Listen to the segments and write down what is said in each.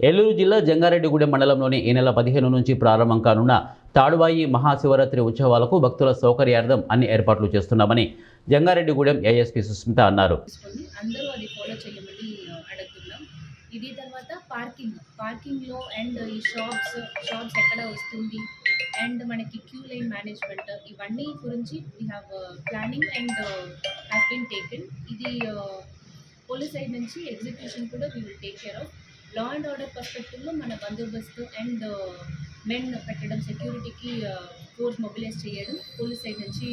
ఏలూరు జిల్లా జంగారెడ్డిగూడెం మండలంలోని ఈ నెల 15 నుంచి ప్రారంభం కానున్న తాడువాయి మహాశివరాత్రి ఉత్సవాలకు భక్తుల సౌకర్యార్థం అన్ని ఏర్పాట్లు చేస్తున్నామని జంగారెడ్డిగూడెం ఏఎస్పీ సుస్మిత అన్నారు. అందరూ అది ఫాలో చేయమని అడుగుతున్నాం. ఇది తర్వాత పార్కింగ్లో అండ్ ఈ షాప్స్ ఎక్కడ వస్తుంది అండ్ మనకి క్యూ లైన్ మేనేజ్మెంట్ ఇవన్నీ గురించి we have planning and have been taken. ఇది పోలీస్ సైడ్ నుంచి ఎగ్జిక్యూషన్ కూడా we will take care of. Law and order పర్స్పెక్టివ్లో మన బందోబస్తు అండ్ మెన్ పెట్టడం, సెక్యూరిటీకి ఫోర్స్ మొబిలైజ్ చేయడం పోలీస్ సైడ్ నుంచి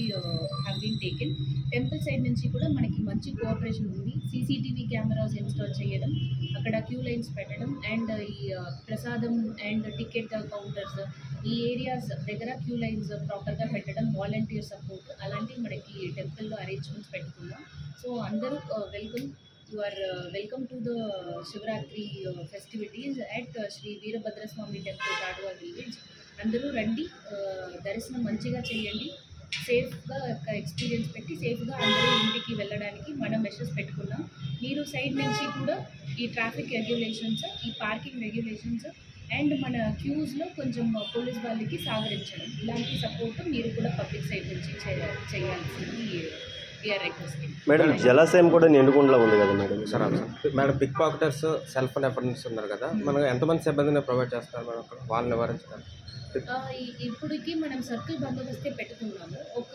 have been taken. Temple side నుంచి కూడా మనకి మంచి కోఆపరేషన్ ఉంది. సీసీటీవీ కెమెరాస్ ఇన్స్టాల్ చేయడం, అక్కడ క్యూ లైన్స్ పెట్టడం అండ్ ఈ ప్రసాదం అండ్ టికెట్ కౌంటర్స్ ఈ ఏరియాస్ దగ్గర క్యూ లైన్స్ ప్రాపర్గా పెట్టడం, వాలంటీర్ సపోర్ట్ అలాంటివి మనకి టెంపుల్లో అరేంజ్మెంట్స్ పెట్టుకున్నాం. సో అందరూ You are welcome to the Shivratri festivities at Sri Veerabhadraswamy Temple, Taduva village. అందరూ రండి, దర్శనం మంచిగా చేయండి, సేఫ్గా ఎక్స్పీరియన్స్ పెట్టి సేఫ్గా అందరూ ఇంటికి వెళ్ళడానికి మనం మెషర్స్ పెట్టుకున్నాం. మీరు సైడ్ నుంచి కూడా ఈ ట్రాఫిక్ రెగ్యులేషన్స్, ఈ పార్కింగ్ రెగ్యులేషన్స్ అండ్ మన క్యూస్లో కొంచెం పోలీస్ వాళ్ళకి సహకరించడం, ఇలాంటి సపోర్ట్ మీరు కూడా పబ్లిక్ సైడ్ నుంచి చేయాల్సింది మేడం. జలాశయం కూడా నిండుకుండలో ఉంది కదా madam. Madam pick pocketers, cell phone efforts ఉన్నారు కదా, మనం ఎంతమంది సిబ్బందిని ప్రొవైడ్ చేస్తారు మేడం అక్కడ వాళ్ళని నివారించడానికి? ఇప్పటికి మనం సర్కిల్ బందోబస్తే పెట్టుకున్నాము. ఒక